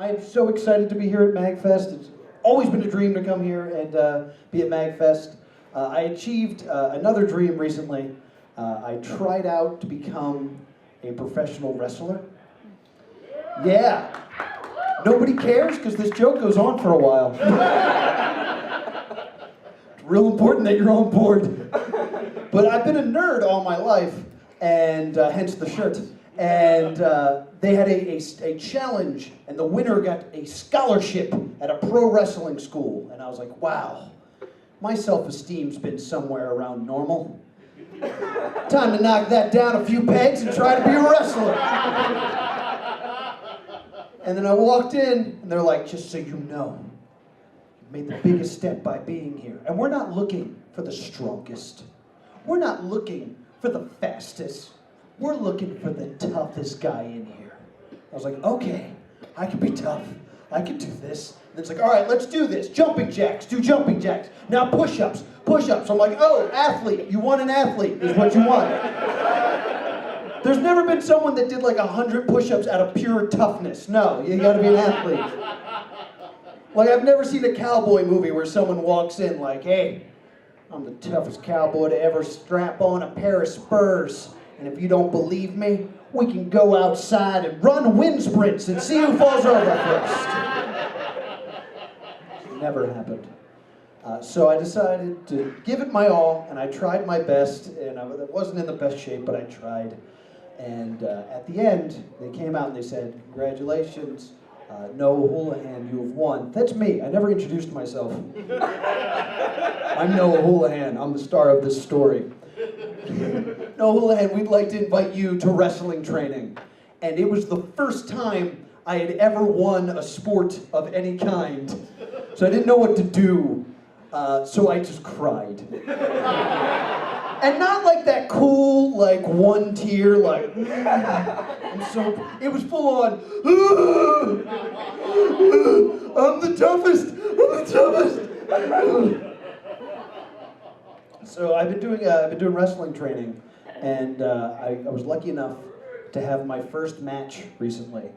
I am so excited to be here at MAGFest. It's always been a dream to come here and be at MAGFest. I achieved another dream recently. I tried out to become a professional wrestler. Yeah. Nobody cares because this joke goes on for a while. It's real important that you're on board. But I've been a nerd all my life, and hence the shirt. And they had a challenge, and the winner got a scholarship at a pro wrestling school. And I was like, wow, my self-esteem's been somewhere around normal. Time to knock that down a few pegs and try to be a wrestler. And then I walked in, and they're like, just so you know, you made the biggest step by being here. And we're not looking for the strongest. We're not looking for the fastest. We're looking for the toughest guy in here. I was like, okay, I can be tough. I can do this. And it's like, all right, let's do this. Jumping jacks, do jumping jacks. Now push-ups, push-ups. I'm like, oh, athlete. You want an athlete is what you want. There's never been someone that did like 100 push-ups out of pure toughness. No, you gotta be an athlete. Like, I've never seen a cowboy movie where someone walks in like, hey, I'm the toughest cowboy to ever strap on a pair of spurs. And if you don't believe me, we can go outside and run wind sprints and see who falls over first. It never happened. So I decided to give it my all, and I tried my best, and I wasn't in the best shape, but I tried. And at the end, they came out and they said, congratulations, Noah Houlihan, you have won. That's me. I never introduced myself. I'm Noah Houlihan. I'm the star of this story. Noah Houlihan, we'd like to invite you to wrestling training. And it was the first time I had ever won a sport of any kind. So I didn't know what to do. So I just cried. And not like that cool, like one tear, like, it was full on, I'm the toughest, I'm the toughest. So I've been doing wrestling training, and I was lucky enough to have my first match recently.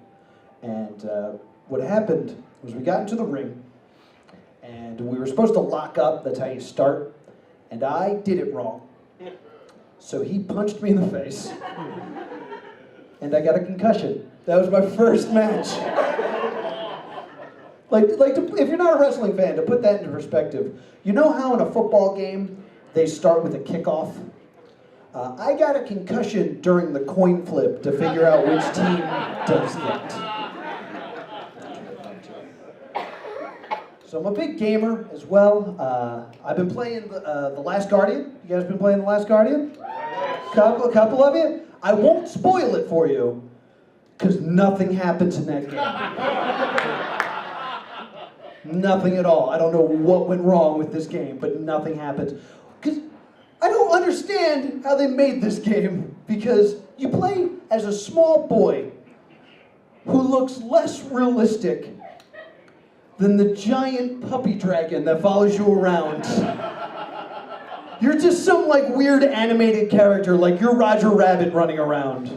And what happened was we got into the ring, and we were supposed to lock up. That's how you start. And I did it wrong. So he punched me in the face, and I got a concussion. That was my first match. If you're not a wrestling fan, to put that into perspective, you know how in a football game they start with a kickoff? I got a concussion during the coin flip to figure out which team does that. So I'm a big gamer as well. I've been playing The Last Guardian. You guys been playing The Last Guardian? A couple of you? I won't spoil it for you, because nothing happens in that game. Nothing at all. I don't know what went wrong with this game, but nothing happens. Because I don't understand how they made this game, because you play as a small boy who looks less realistic than the giant puppy dragon that follows you around. You're just some like weird animated character, like you're Roger Rabbit running around.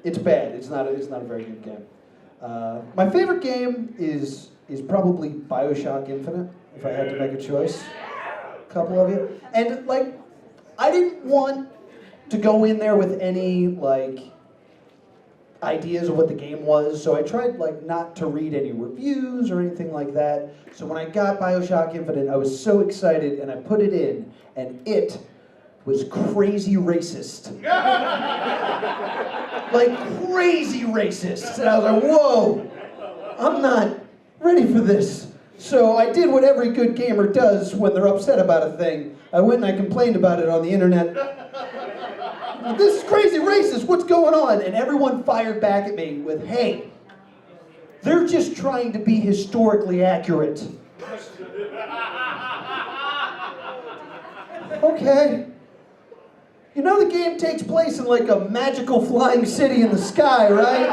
It's bad. It's not a very good game. My favorite game is probably BioShock Infinite, if I had to make a choice. A couple of you. And like, I didn't want to go in there with any like ideas of what the game was, so I tried like not to read any reviews or anything like that. So when I got BioShock Infinite, I was so excited, and I put it in, and it was crazy racist. Like crazy racist. And I was like, whoa, I'm not ready for this. So I did what every good gamer does when they're upset about a thing. I went and I complained about it on the internet. This is crazy racist, what's going on? And everyone fired back at me with, hey, they're just trying to be historically accurate. Okay. You know the game takes place in like a magical flying city in the sky, right?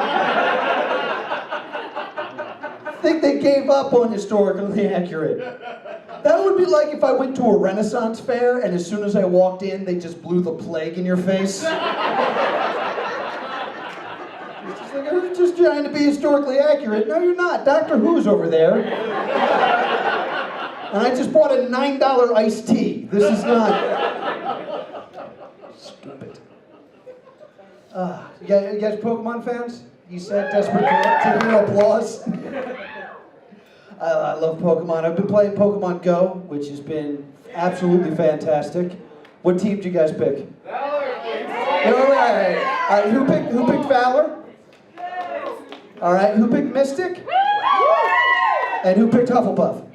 I think they gave up on historically accurate. That would be like if I went to a Renaissance fair and as soon as I walked in, they just blew the plague in your face. It's just like, Just trying to be historically accurate. No, you're not. Doctor Who's over there. And I just bought a $9 iced tea. This is not... Stupid. You guys Pokemon fans? You said desperate to hear applause. I love Pokemon. I've been playing Pokemon Go, which has been absolutely fantastic. What team did you guys pick? Valor. Who picked Valor? All right. Who picked Mystic? And who picked Hufflepuff?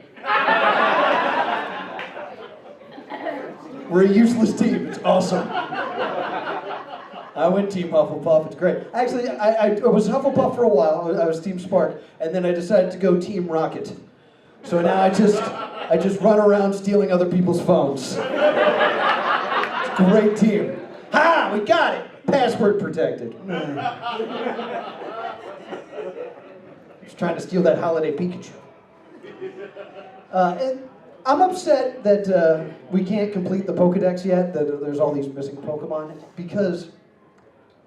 We're a useless team. It's awesome. I went Team Hufflepuff. It's great. Actually, I was Hufflepuff for a while. I was Team Spark, and then I decided to go Team Rocket. So now I just run around stealing other people's phones. It's a great team. Ha! We got it. Password protected. Just trying to steal that holiday Pikachu. And I'm upset that we can't complete the Pokedex yet. That there's all these missing Pokemon because.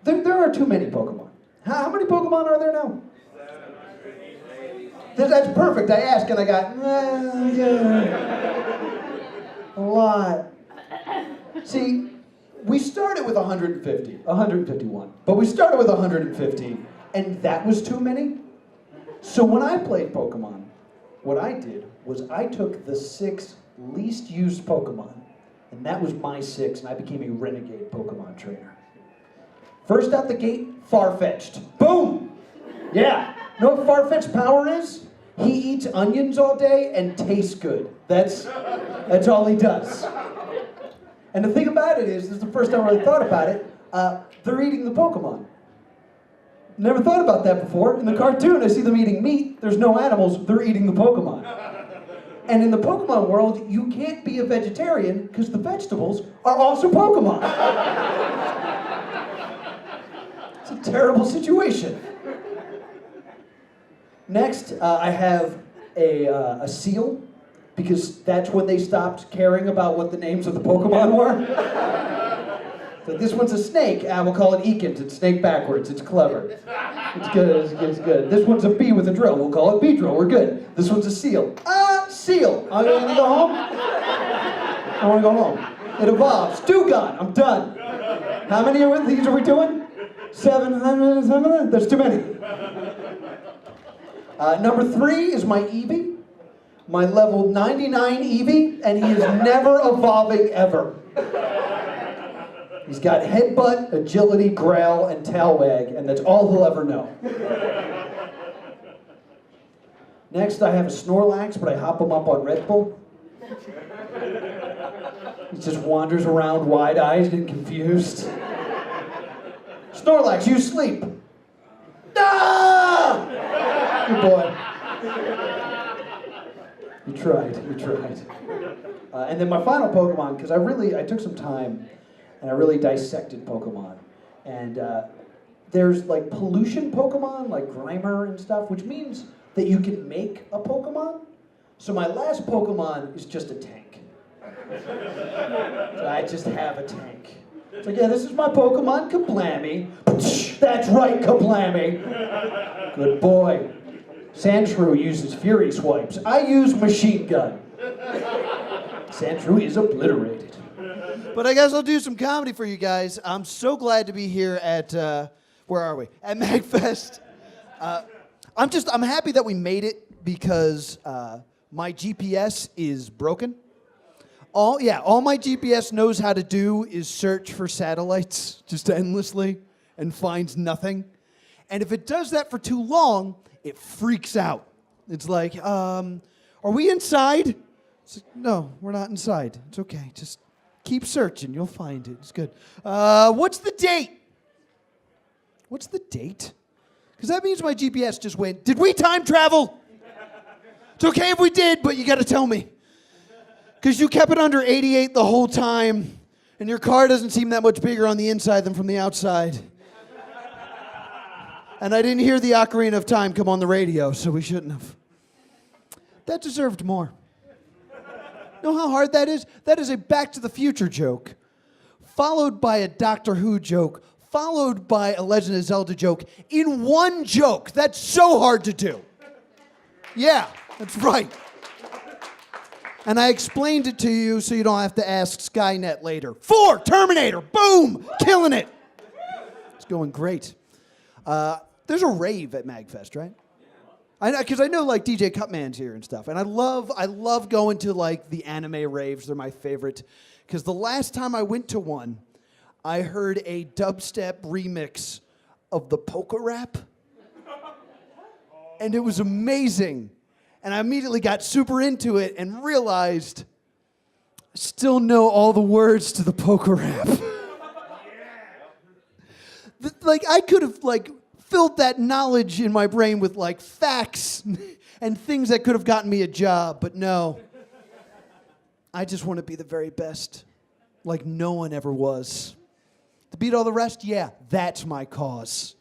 There are too many Pokemon. How many Pokemon are there now? That's perfect. I asked and I got, a lot. See, we started with 151. But we started with 150, and that was too many. So when I played Pokemon, what I did was I took the 6 least used Pokemon, and that was my 6, and I became a renegade Pokemon trainer. First out the gate, Farfetch'd. Boom! Yeah. Know what Farfetch'd power is? He eats onions all day and tastes good. That's all he does. And the thing about it is, this is the first time I really thought about it, they're eating the Pokemon. Never thought about that before. In the cartoon, I see them eating meat. There's no animals. They're eating the Pokemon. And in the Pokemon world, you can't be a vegetarian because the vegetables are also Pokemon. It's a terrible situation. Next, I have a seal, because that's when they stopped caring about what the names of the Pokemon were. So this one's a snake. We'll call it Ekans. It's snake backwards. It's clever. It's good. It's good. This one's a bee with a drill. We'll call it Beedrill. We're good. This one's a seal. Seal. I'm gonna go home. I want to go home. It evolves. Dewgong. I'm done. How many of these are we doing? 700. There's too many. Number 3 is my Eevee. My level 99 Eevee, and he is never evolving ever. He's got headbutt, agility, growl, and tail wag, and that's all he'll ever know. Next, I have a Snorlax, but I hop him up on Red Bull. He just wanders around wide-eyed and confused. Snorlax, you sleep. Ah! Good boy. You tried. And then my final Pokemon, because I took some time and I really dissected Pokemon. And there's like pollution Pokemon, like Grimer and stuff, which means that you can make a Pokemon. So my last Pokemon is just a tank. So I just have a tank. It's like, yeah, this is my Pokemon, Kablammy. That's right, Kablammy. Good boy. Sandshrew uses Fury Swipes. I use Machine Gun. Sandshrew is obliterated. But I guess I'll do some comedy for you guys. I'm so glad to be here at, where are we? At MAGFest. I'm happy that we made it because my GPS is broken. All my GPS knows how to do is search for satellites just endlessly and finds nothing. And if it does that for too long, it freaks out. It's like, are we inside? It's like, no, we're not inside. It's okay. Just keep searching. You'll find it. It's good. What's the date? What's the date? Because that means my GPS just went, did we time travel? It's okay if we did, but you got to tell me. Because you kept it under 88 the whole time, and your car doesn't seem that much bigger on the inside than from the outside. And I didn't hear the Ocarina of Time come on the radio, so we shouldn't have. That deserved more. Know how hard that is? That is a Back to the Future joke, followed by a Doctor Who joke, followed by a Legend of Zelda joke in one joke. That's so hard to do. Yeah, that's right. And I explained it to you so you don't have to ask Skynet later. 4, Terminator, boom, killing it. It's going great. There's a rave at MAGFest, right? Because I know like DJ Cutman's here and stuff, and I love going to like the anime raves. They're my favorite. Because the last time I went to one, I heard a dubstep remix of the polka rap, and it was amazing. And I immediately got super into it and realized I still know all the words to the polka rap. Like I could have like filled that knowledge in my brain with like facts and things that could have gotten me a job, but no. I just want to be the very best, like no one ever was. To beat all the rest, yeah, that's my cause.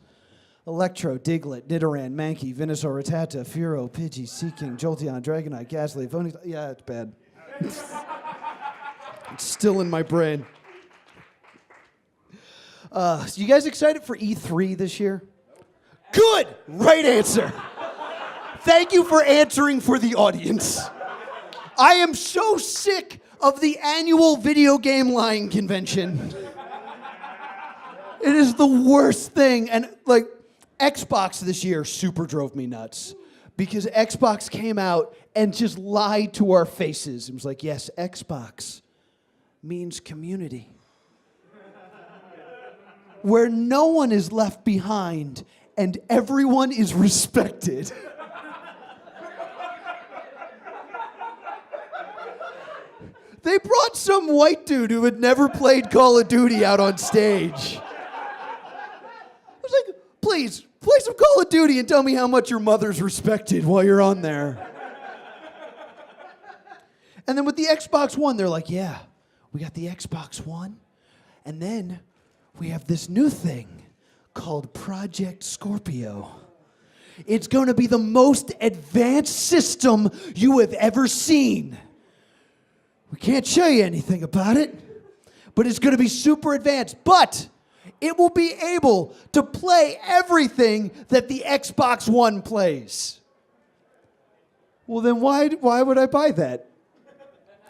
Electro, Diglett, Nidoran, Mankey, Venusaur, Rattata, Fearow, Pidgey, Seaking, Jolteon, Dragonite, Ghastly, Pony... Yeah, it's bad. It's still in my brain. So you guys excited for E3 this year? Good! Right answer. Thank you for answering for the audience. I am so sick of the annual video game lying convention. It is the worst thing. And like, Xbox this year super drove me nuts. Because Xbox came out and just lied to our faces. It was like, yes, Xbox means community. Where no one is left behind and everyone is respected. They brought some white dude who had never played Call of Duty out on stage. I was like, please, play some Call of Duty and tell me how much your mother's respected while you're on there. And then with the Xbox One, they're like, yeah, we got the Xbox One, and then we have this new thing called Project Scorpio. It's going to be the most advanced system you have ever seen. We can't show you anything about it, but it's going to be super advanced. But it will be able to play everything that the Xbox One plays. Well, then why would I buy that?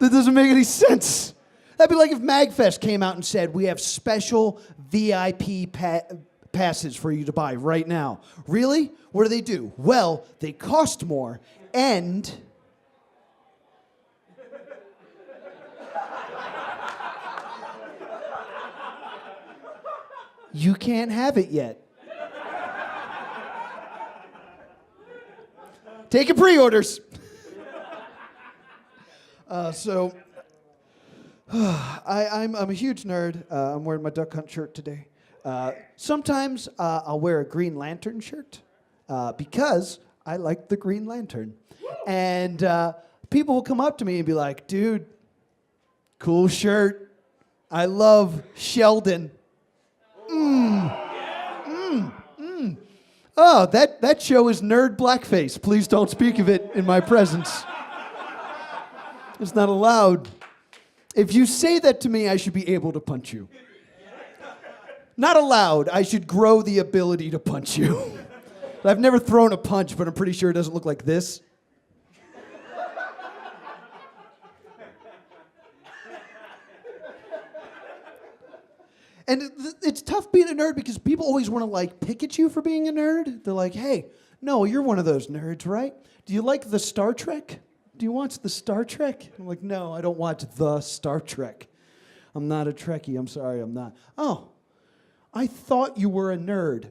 That doesn't make any sense. That'd be like if MAGFest came out and said, we have special VIP passes for you to buy right now. Really? What do they do? Well, they cost more, and you can't have it yet. Taking pre-orders. I'm a huge nerd. I'm wearing my Duck Hunt shirt today. Sometimes I'll wear a Green Lantern shirt because I like the Green Lantern. And people will come up to me and be like, dude, cool shirt. I love Sheldon. Oh, that show is nerd blackface. Please don't speak of it in my presence. It's not allowed. If you say that to me, I should be able to punch you. Not allowed. I should grow the ability to punch you. I've never thrown a punch, but I'm pretty sure it doesn't look like this. And it's tough being a nerd because people always want to like pick at you for being a nerd. They're like, hey, no, you're one of those nerds, right? Do you like the Star Trek? Do you watch the Star Trek? I'm like, no, I don't watch the Star Trek. I'm not a Trekkie. I'm sorry, I'm not. Oh, I thought you were a nerd.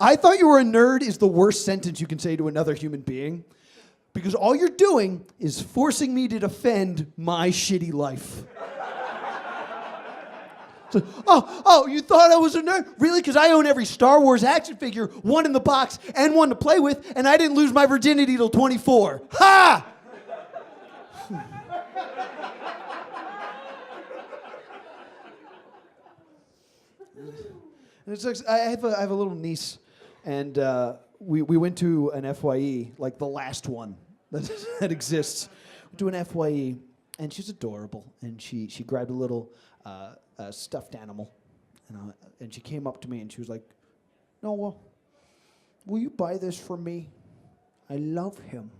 I thought you were a nerd is the worst sentence you can say to another human being because all you're doing is forcing me to defend my shitty life. So, oh, you thought I was a nerd? Really? Because I own every Star Wars action figure, one in the box and one to play with, and I didn't lose my virginity till 24. Ha! It's like, I have a little niece, and we went to an FYE, like the last one that exists. We do an FYE, and she's adorable, and she grabbed a little a stuffed animal. And she came up to me and she was like, Noah, will you buy this for me? I love him.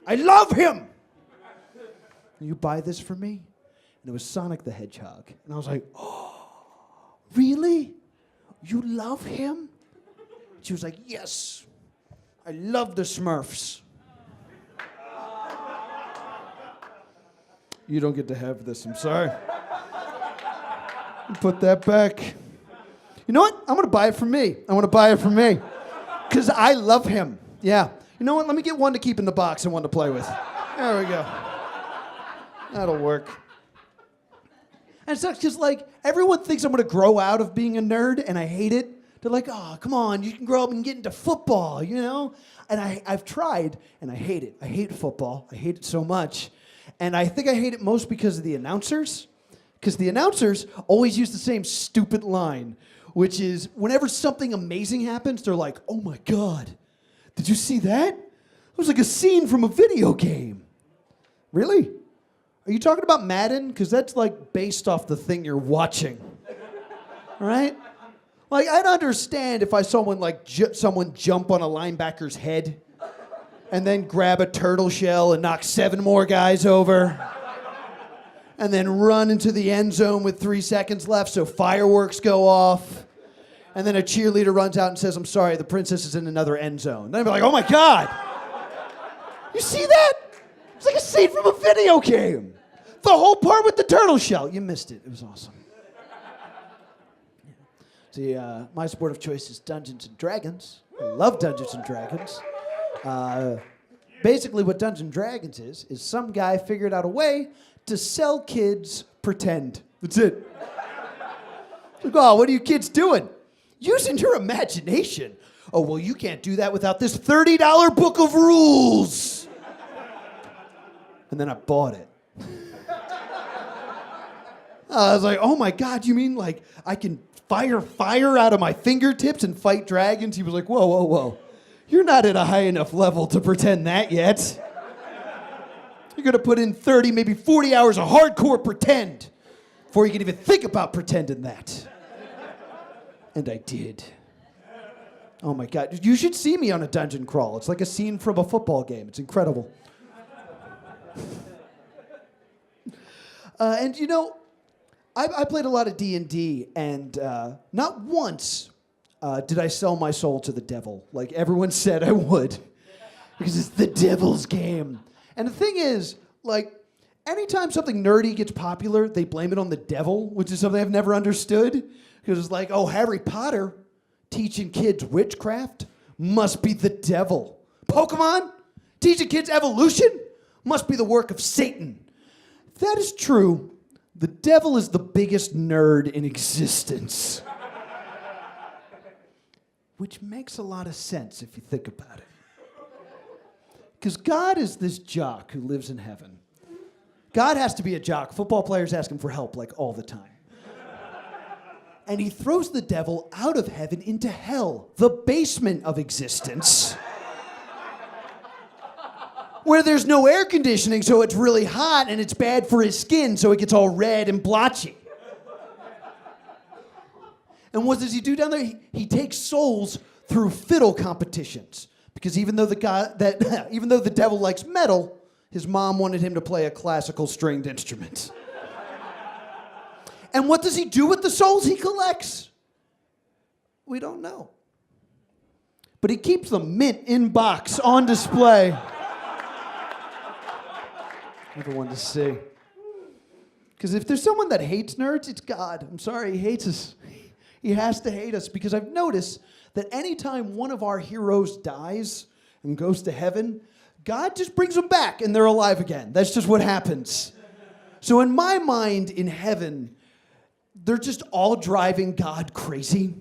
I love him! Will you buy this for me? And it was Sonic the Hedgehog. And I was like, oh, really? You love him? She was like, yes. I love the Smurfs. You don't get to have this, I'm sorry. Put that back. You know what? I'm going to buy it for me. I want to buy it for me. Because I love him. Yeah. You know what? Let me get one to keep in the box and one to play with. There we go. That'll work. And it sucks because, like, everyone thinks I'm going to grow out of being a nerd, and I hate it. They're like, oh, come on, you can grow up and get into football, you know? And I've tried, and I hate it. I hate football. I hate it so much. And I think I hate it most because of the announcers. Because the announcers always use the same stupid line, which is whenever something amazing happens, they're like, oh my God, did you see that? It was like a scene from a video game. Really? Are you talking about Madden? Because that's like based off the thing you're watching. All right? Like, I'd understand if I saw someone jump on a linebacker's head and then grab a turtle shell and knock 7 more guys over and then run into the end zone with 3 seconds left so fireworks go off and then a cheerleader runs out and says, I'm sorry, the princess is in another end zone. Then I'd be like, oh my God. You see that? It's like a scene from a video game. The whole part with the turtle shell. You missed it. It was awesome. See, my sport of choice is Dungeons and Dragons. I love Dungeons and Dragons. Basically what Dungeons and Dragons is some guy figured out a way to sell kids pretend. That's it. Like, oh, what are you kids doing? Using your imagination. Oh, well, you can't do that without this $30 book of rules. And then I bought it. I was like, oh my God, you mean like I can fire out of my fingertips and fight dragons? He was like, whoa, whoa, whoa. You're not at a high enough level to pretend that yet. You're gonna put in 30, maybe 40 hours of hardcore pretend before you can even think about pretending that. And I did. Oh my God, you should see me on a dungeon crawl. It's like a scene from a football game. It's incredible. And you know, I played a lot of D&D, and not once did I sell my soul to the devil, like everyone said I would, because it's the devil's game. And the thing is, like, anytime something nerdy gets popular, they blame it on the devil, which is something I've never understood, because it's like, oh, Harry Potter teaching kids witchcraft must be the devil. Pokemon teaching kids evolution must be the work of Satan. If that is true, the devil is the biggest nerd in existence. Which makes a lot of sense if you think about it. Because God is this jock who lives in heaven. God has to be a jock. Football players ask him for help like all the time. And he throws the devil out of heaven into hell, the basement of existence. Where there's no air conditioning, so it's really hot, and it's bad for his skin, so it gets all red and blotchy. And what does he do down there? He takes souls through fiddle competitions. Because even though the devil likes metal, his mom wanted him to play a classical stringed instrument. And what does he do with the souls he collects? We don't know. But he keeps them mint in box on display. Everyone to see. Because if there's someone that hates nerds, it's God. I'm sorry, he hates us. He has to hate us, because I've noticed that anytime one of our heroes dies and goes to heaven, God just brings them back and they're alive again. That's just what happens. So in my mind, in heaven, they're just all driving God crazy.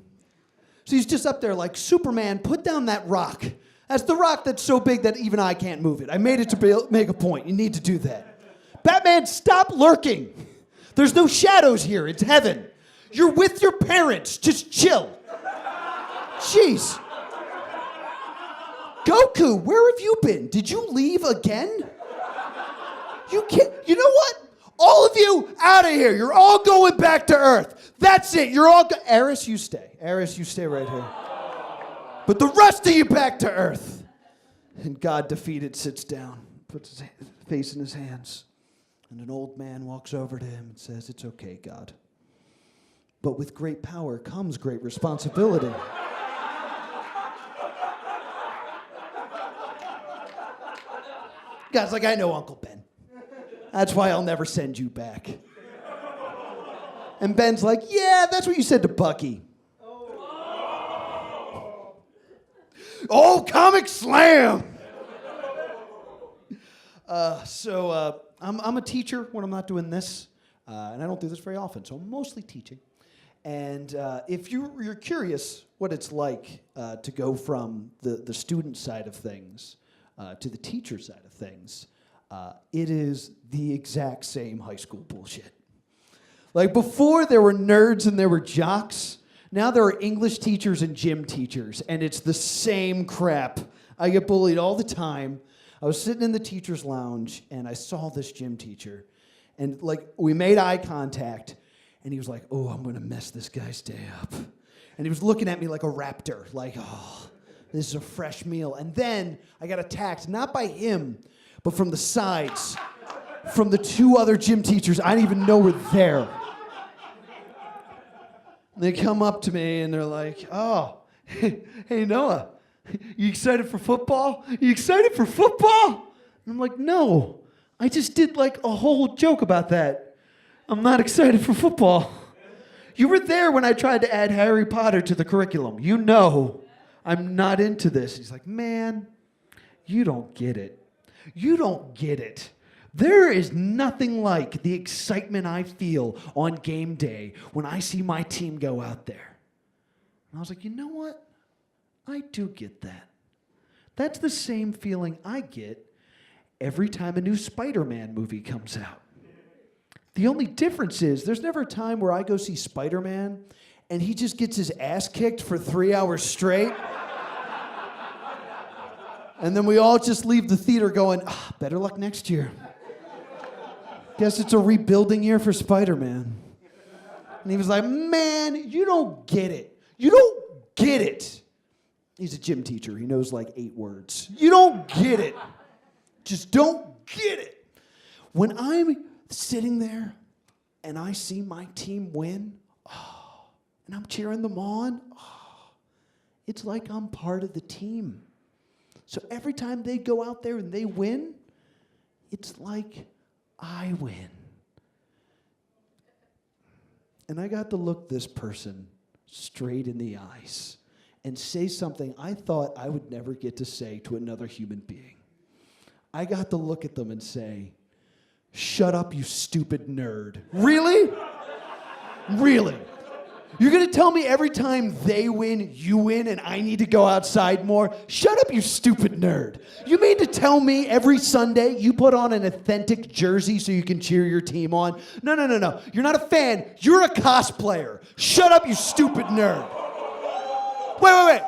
So he's just up there like, Superman, put down that rock. That's the rock that's so big that even I can't move it. I made it to make a point. You need to do that. Batman, stop lurking. There's no shadows here. It's heaven. You're with your parents. Just chill. Jeez. Goku, where have you been? Did you leave again? You know what? All of you out of here. You're all going back to Earth. That's it. You're all Eris, you stay. Eris, you stay right here. But the rest of you back to Earth. And God, defeated, sits down, puts his face in his hands. And an old man walks over to him and says, "It's okay, God. But with great power comes great responsibility." God's like, "I know, Uncle Ben. That's why I'll never send you back." And Ben's like, "Yeah, that's what you said to Bucky." Oh, Comic Slam! I'm a teacher when I'm not doing this, and I don't do this very often, so I'm mostly teaching. And if you're curious what it's like to go from the student side of things to the teacher side of things, it is the exact same high school bullshit. Like before there were nerds and there were jocks, now there are English teachers and gym teachers, and it's the same crap. I get bullied all the time. I was sitting in the teacher's lounge, and I saw this gym teacher, and like we made eye contact, and he was like, "Oh, I'm gonna mess this guy's day up." And he was looking at me like a raptor, like, "Oh, this is a fresh meal." And then I got attacked, not by him, but from the sides, from the two other gym teachers I didn't even know were there. And they come up to me and they're like, "Oh, hey Noah, you excited for football? You excited for football?" And I'm like, "No, I just did like a whole joke about that. I'm not excited for football. You were there when I tried to add Harry Potter to the curriculum. You know I'm not into this." He's like, "Man, you don't get it. You don't get it. There is nothing like the excitement I feel on game day when I see my team go out there." And I was like, "You know what? I do get that. That's the same feeling I get every time a new Spider-Man movie comes out. The only difference is there's never a time where I go see Spider-Man and he just gets his ass kicked for 3 hours straight. And then we all just leave the theater going, better luck next year. Guess it's a rebuilding year for Spider-Man." And he was like, "Man, you don't get it. You don't get it." He's a gym teacher. He knows like 8 words. You don't get it. Just don't get it. When I'm sitting there and I see my team win, and I'm cheering them on, it's like I'm part of the team. So every time they go out there and they win, it's like I win. And I got to look this person straight in the eyes and say something I thought I would never get to say to another human being. I got to look at them and say, "Shut up, you stupid nerd." Really? Really? You're gonna tell me every time they win, you win, and I need to go outside more? Shut up, you stupid nerd. You mean to tell me every Sunday you put on an authentic jersey so you can cheer your team on? No. You're not a fan. You're a cosplayer. Shut up, you stupid nerd. Wait.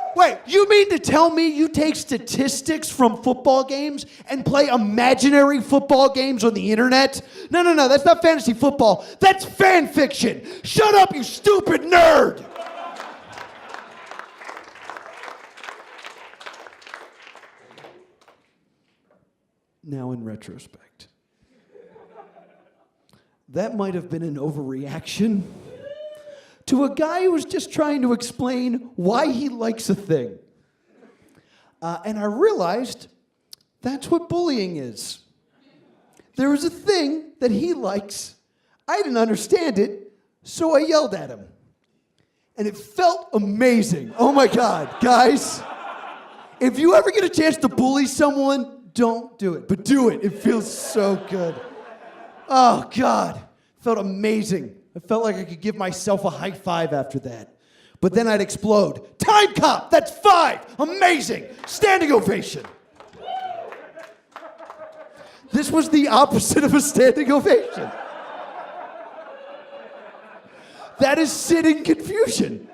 You mean to tell me you take statistics from football games and play imaginary football games on the internet? No. That's not fantasy football. That's fan fiction. Shut up, you stupid nerd. Now in retrospect, that might have been an overreaction to a guy who was just trying to explain why he likes a thing. And I realized that's what bullying is. There was a thing that he likes. I didn't understand it, so I yelled at him. And it felt amazing. Oh my God, guys. If you ever get a chance to bully someone, don't do it, but do it. It feels so good. Oh God, it felt amazing. I felt like I could give myself a high five after that. But then I'd explode. Time cop, that's 5. Amazing. Standing ovation. This was the opposite of a standing ovation. That is sitting confusion.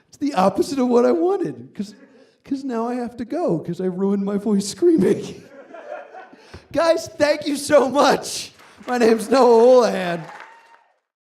It's the opposite of what I wanted. Because now I have to go because I ruined my voice screaming. Guys, thank you so much. My name's Noah Houlihan.